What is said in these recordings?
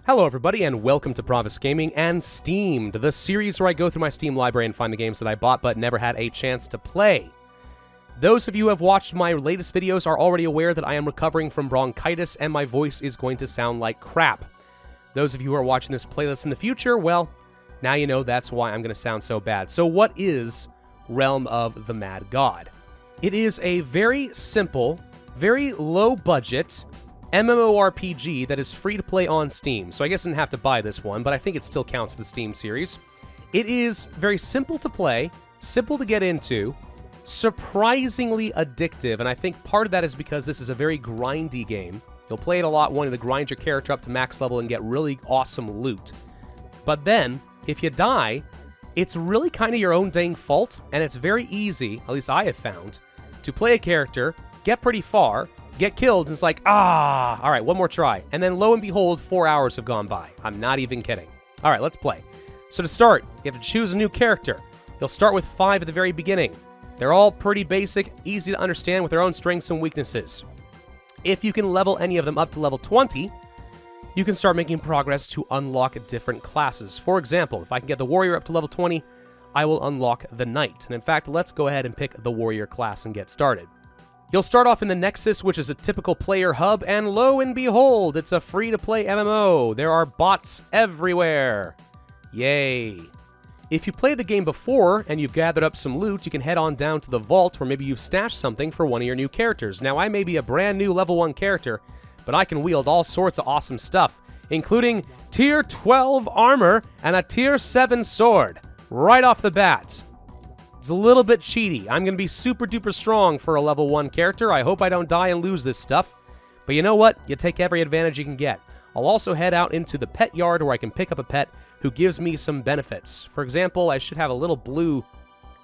Hello everybody and welcome to Pravus Gaming and Steamed, the series where I go through my Steam library and find the games that I bought but never had a chance to play. Those of you who have watched my latest videos are already aware that I am recovering from bronchitis and my voice is going to sound like crap. Those of you who are watching this playlist in the future, well, now you know that's why I'm going to sound so bad. So what is Realm of the Mad God? It is a very simple, very low budget MMORPG that is free to play on Steam. So I guess I didn't have to buy this one, but I think it still counts for the Steam series. It is very simple to play, simple to get into, surprisingly addictive, and I think part of that is because this is a very grindy game. You'll play it a lot wanting to grind your character up to max level and get really awesome loot. But then, if you die, it's really kind of your own dang fault, and it's very easy, at least I have found, to play a character, get pretty far, get killed, and it's like, all right, one more try. And then lo and behold, 4 hours have gone by. I'm not even kidding. All right, let's play. So to start, you have to choose a new character. You'll start with 5 at the very beginning. They're all pretty basic, easy to understand with their own strengths and weaknesses. If you can level any of them up to level 20, you can start making progress to unlock different classes. For example, if I can get the warrior up to level 20, I will unlock the knight. And in fact, let's go ahead and pick the warrior class and get started. You'll start off in the Nexus, which is a typical player hub, and lo and behold, it's a free-to-play MMO. There are bots everywhere. Yay. If you played the game before and you've gathered up some loot, you can head on down to the vault where maybe you've stashed something for one of your new characters. Now, I may be a brand new level 1 character, but I can wield all sorts of awesome stuff, including Tier 12 armor and a Tier 7 sword, right off the bat. It's a little bit cheaty. I'm going to be super duper strong for a level 1 character. I hope I don't die and lose this stuff. But you know what? You take every advantage you can get. I'll also head out into the pet yard where I can pick up a pet who gives me some benefits. For example, I should have a little blue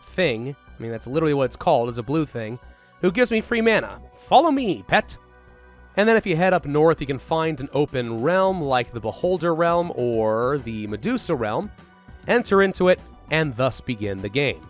thing. I mean, that's literally what it's called, is a blue thing, who gives me free mana. Follow me, pet. And then if you head up north, you can find an open realm like the Beholder Realm or the Medusa Realm. Enter into it, and thus begin the game.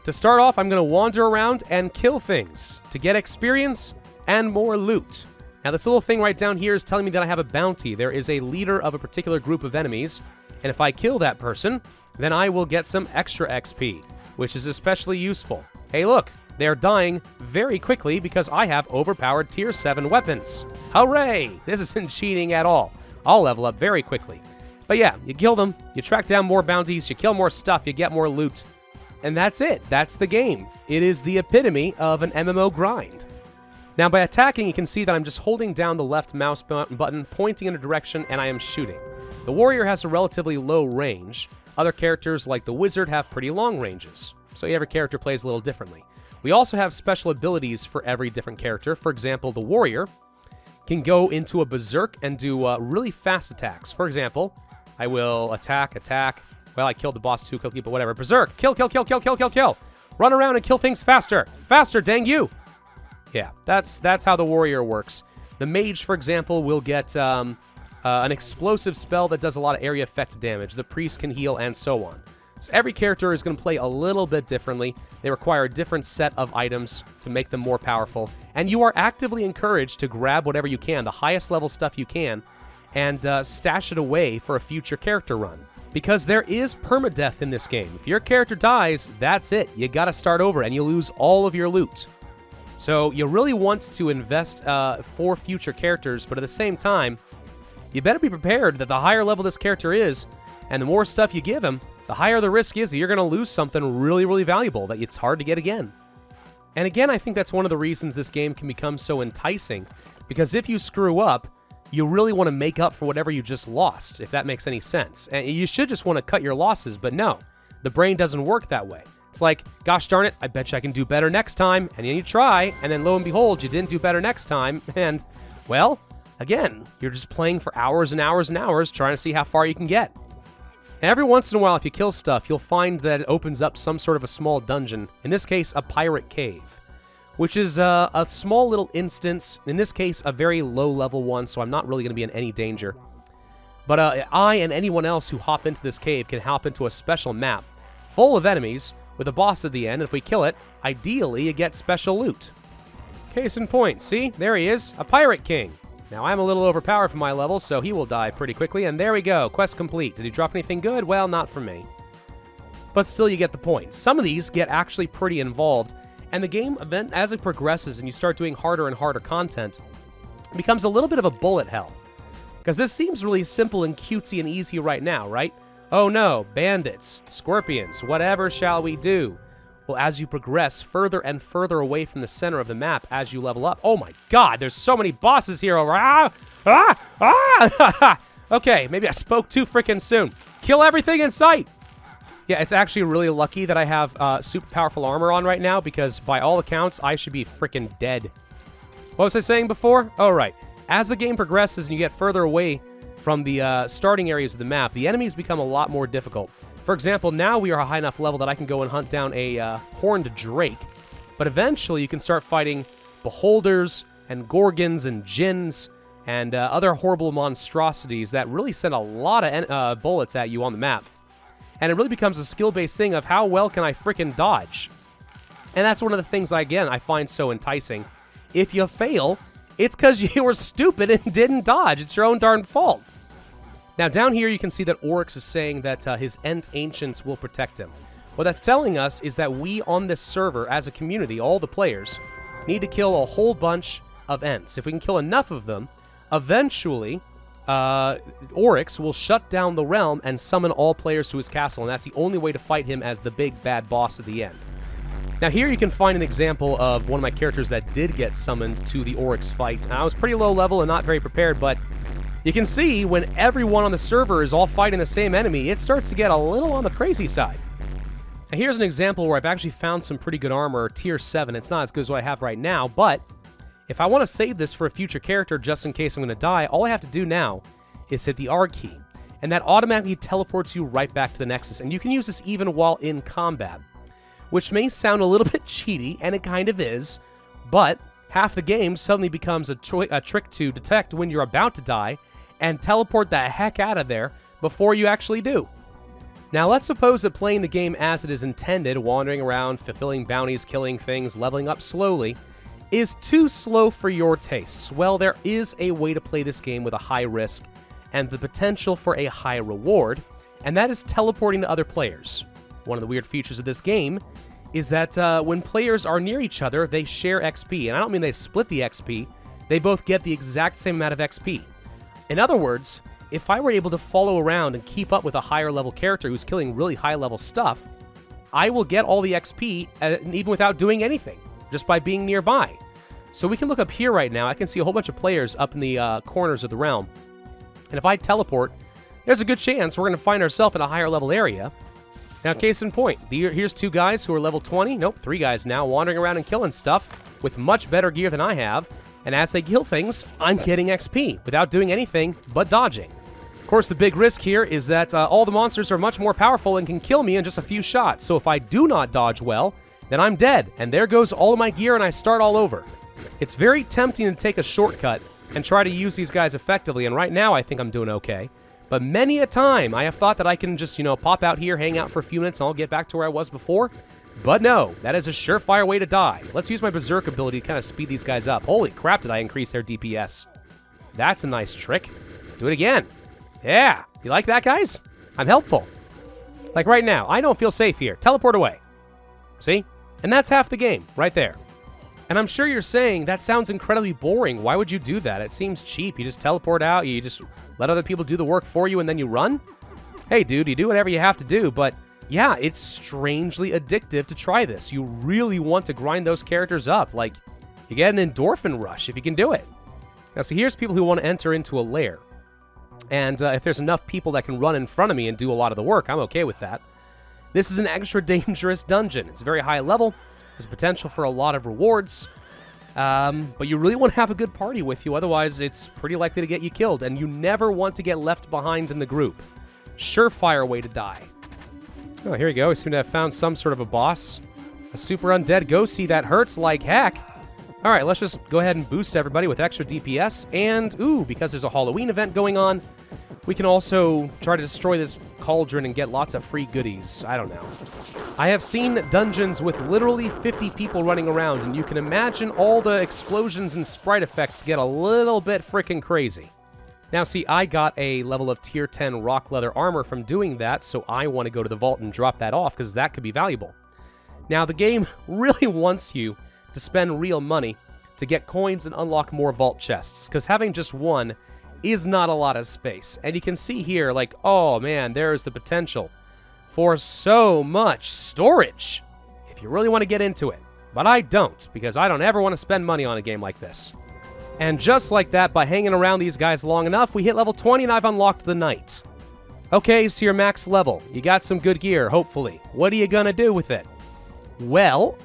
To start off, I'm going to wander around and kill things to get experience and more loot. Now, this little thing right down here is telling me that I have a bounty. There is a leader of a particular group of enemies, and if I kill that person, then I will get some extra XP, which is especially useful. Hey, look, they're dying very quickly because I have overpowered Tier 7 weapons. Hooray! This isn't cheating at all. I'll level up very quickly. But yeah, you kill them, you track down more bounties, you kill more stuff, you get more loot. And that's it. That's the game. It is the epitome of an MMO grind. Now, by attacking, you can see that I'm just holding down the left mouse button, pointing in a direction, and I am shooting. The warrior has a relatively low range. Other characters, like the wizard, have pretty long ranges. So every character plays a little differently. We also have special abilities for every different character. For example, the warrior can go into a berserk and do really fast attacks. For example, I will attack. Well, I killed the boss too quickly, but whatever. Berserk! Kill! Run around and kill things faster! Faster, dang you! Yeah, that's how the warrior works. The mage, for example, will get an explosive spell that does a lot of area effect damage. The priest can heal, and so on. So every character is going to play a little bit differently. They require a different set of items to make them more powerful. And you are actively encouraged to grab whatever you can, the highest level stuff you can, and stash it away for a future character run. Because there is permadeath in this game. If your character dies, that's it. You gotta start over, and you lose all of your loot. So you really want to invest for future characters, but at the same time, you better be prepared that the higher level this character is, and the more stuff you give him, the higher the risk is that you're gonna lose something really, really valuable that it's hard to get again. And again, I think that's one of the reasons this game can become so enticing, because if you screw up, you really want to make up for whatever you just lost, if that makes any sense. And you should just want to cut your losses, but no. The brain doesn't work that way. It's like, gosh darn it, I bet you I can do better next time. And then you try, and then lo and behold, you didn't do better next time. And, well, again, you're just playing for hours and hours and hours trying to see how far you can get. And every once in a while, if you kill stuff, you'll find that it opens up some sort of a small dungeon. In this case, a pirate cave, which is a small little instance, in this case, a very low-level one, so I'm not really going to be in any danger. But I and anyone else who hop into this cave can hop into a special map, full of enemies, with a boss at the end. If we kill it, ideally, you get special loot. Case in point, see? There he is, a pirate king. Now, I'm a little overpowered for my level, so he will die pretty quickly. And there we go. Quest complete. Did he drop anything good? Well, not for me. But still, you get the point. Some of these get actually pretty involved. And the game, as it progresses and you start doing harder and harder content, it becomes a little bit of a bullet hell. Because this seems really simple and cutesy and easy right now, right? Oh no, bandits, scorpions, whatever shall we do? Well, as you progress further and further away from the center of the map as you level up... Oh my god, there's so many bosses here! Okay, maybe I spoke too freaking soon. Kill everything in sight! Yeah, it's actually really lucky that I have super powerful armor on right now, because by all accounts, I should be freaking dead. What was I saying before? Oh, right. As the game progresses and you get further away from the starting areas of the map, the enemies become a lot more difficult. For example, now we are a high enough level that I can go and hunt down a horned drake, but eventually you can start fighting beholders and gorgons and djinns and other horrible monstrosities that really send a lot of bullets at you on the map. And it really becomes a skill-based thing of how well can I frickin' dodge. And that's one of the things, again, I find so enticing. If you fail, it's because you were stupid and didn't dodge. It's your own darn fault. Now, down here, you can see that Oryx is saying that his Ent Ancients will protect him. What that's telling us is that we on this server, as a community, all the players, need to kill a whole bunch of Ents. If we can kill enough of them, eventually... Oryx will shut down the realm and summon all players to his castle, and that's the only way to fight him as the big bad boss at the end. Now here you can find an example of one of my characters that did get summoned to the Oryx fight. I was pretty low level and not very prepared, but you can see when everyone on the server is all fighting the same enemy, it starts to get a little on the crazy side. Now here's an example where I've actually found some pretty good armor, tier 7. It's not as good as what I have right now, but if I want to save this for a future character just in case I'm going to die, all I have to do now is hit the R key. And that automatically teleports you right back to the Nexus. And you can use this even while in combat. Which may sound a little bit cheaty, and it kind of is. But half the game suddenly becomes a trick to detect when you're about to die and teleport the heck out of there before you actually do. Now let's suppose that playing the game as it is intended, wandering around, fulfilling bounties, killing things, leveling up slowly, is too slow for your tastes. Well, there is a way to play this game with a high risk and the potential for a high reward, and that is teleporting to other players. One of the weird features of this game is that when players are near each other, they share XP, and I don't mean they split the XP, they both get the exact same amount of XP. In other words, if I were able to follow around and keep up with a higher level character who's killing really high level stuff, I will get all the XP even without doing anything, just by being nearby. So we can look up here right now. I can see a whole bunch of players up in the corners of the realm. And if I teleport, there's a good chance we're going to find ourselves in a higher level area. Now, case in point, here's 2 guys who are level 20. Nope, 3 guys now, wandering around and killing stuff with much better gear than I have. And as they kill things, I'm getting XP without doing anything but dodging. Of course, the big risk here is that all the monsters are much more powerful and can kill me in just a few shots. So if I do not dodge well, then I'm dead, and there goes all of my gear and I start all over. It's very tempting to take a shortcut and try to use these guys effectively, and right now I think I'm doing okay. But many a time I have thought that I can just, pop out here, hang out for a few minutes, and I'll get back to where I was before. But no, that is a surefire way to die. Let's use my Berserk ability to kind of speed these guys up. Holy crap, did I increase their DPS. That's a nice trick. Do it again. Yeah, you like that, guys? I'm helpful. Like right now, I don't feel safe here. Teleport away. See? And that's half the game, right there. And I'm sure you're saying, that sounds incredibly boring. Why would you do that? It seems cheap. You just teleport out, you just let other people do the work for you, and then you run? Hey, dude, you do whatever you have to do, but yeah, it's strangely addictive to try this. You really want to grind those characters up. Like, you get an endorphin rush if you can do it. Now, so here's people who want to enter into a lair. And if there's enough people that can run in front of me and do a lot of the work, I'm okay with that. This is an extra dangerous dungeon. It's very high level. There's potential for a lot of rewards. But you really want to have a good party with you. Otherwise, it's pretty likely to get you killed. And you never want to get left behind in the group. Surefire way to die. Oh, here we go. We seem to have found some sort of a boss. A super undead ghosty that hurts like heck. All right, let's just go ahead and boost everybody with extra DPS. And, ooh, because there's a Halloween event going on, We can also try to destroy this cauldron and get lots of free goodies. I don't know. I have seen dungeons with literally 50 people running around, and you can imagine all the explosions and sprite effects get a little bit freaking crazy. Now, see, I got a level of tier 10 rock leather armor from doing that, so I want to go to the vault and drop that off, because that could be valuable. Now, the game really wants you to spend real money to get coins and unlock more vault chests, because having just one is not a lot of space. And you can see here, like, oh man, there's the potential for so much storage if you really want to get into it. But I don't, because I don't ever want to spend money on a game like this. And just like that, by hanging around these guys long enough, we hit level 20 and I've unlocked the Knight. Okay, so you're max level. You got some good gear, hopefully. What are you gonna do with it? Well,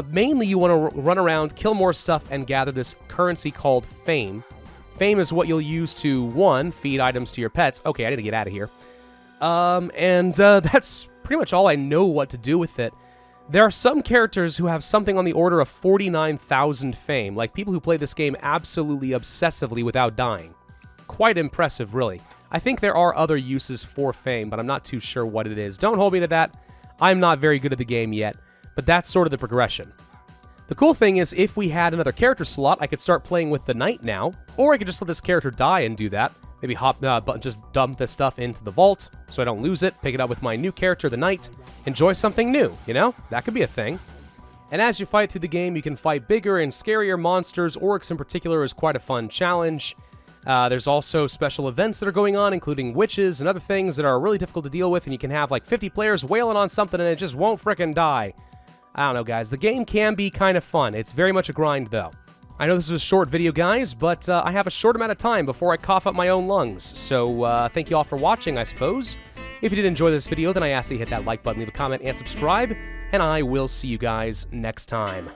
mainly you want to run around, kill more stuff, and gather this currency called Fame. Fame is what you'll use to, 1, feed items to your pets. Okay, I need to get out of here. That's pretty much all I know what to do with it. There are some characters who have something on the order of 49,000 fame, like people who play this game absolutely obsessively without dying. Quite impressive, really. I think there are other uses for fame, but I'm not too sure what it is. Don't hold me to that. I'm not very good at the game yet, but that's sort of the progression. The cool thing is, if we had another character slot, I could start playing with the Knight now, or I could just let this character die and do that. Maybe just dump this stuff into the vault, so I don't lose it, pick it up with my new character, the Knight, enjoy something new, you know? That could be a thing. And as you fight through the game, you can fight bigger and scarier monsters. Orcs in particular is quite a fun challenge. There's also special events that are going on, including witches and other things that are really difficult to deal with, and you can have like 50 players wailing on something and it just won't frickin' die. I don't know, guys. The game can be kind of fun. It's very much a grind, though. I know this is a short video, guys, but I have a short amount of time before I cough up my own lungs. So thank you all for watching, I suppose. If you did enjoy this video, then I ask that you hit that like button, leave a comment, and subscribe. And I will see you guys next time.